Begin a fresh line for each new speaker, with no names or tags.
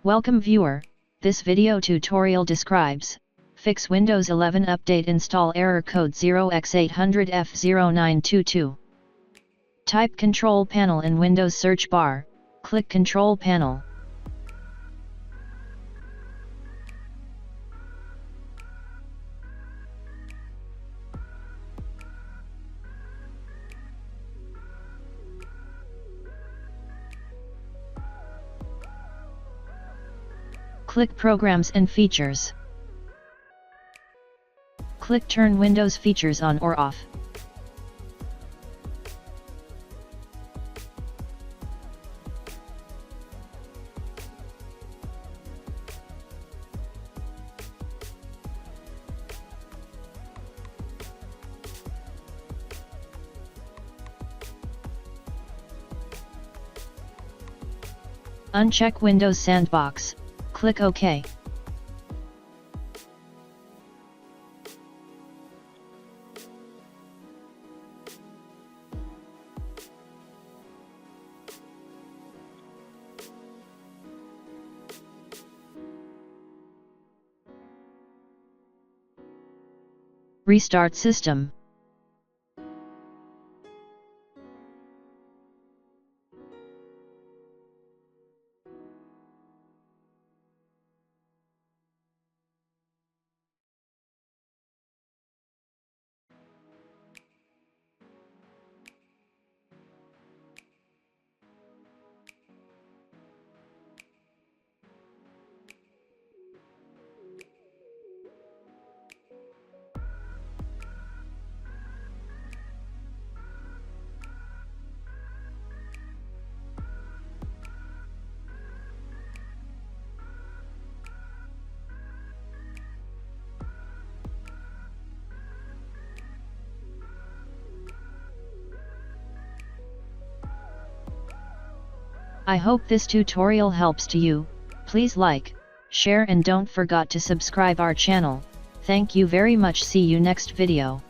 Welcome viewer, this video tutorial describes, fix Windows 11 update install error code 0x800f0922. Type Control Panel in Windows search bar, click Control Panel. Click Programs and Features. Click Turn Windows features on or off. Uncheck Windows Sandbox. Click OK. Restart system. I hope this tutorial helps to you. Please like, share and don't forget to subscribe our channel. Thank you very much. See you next video.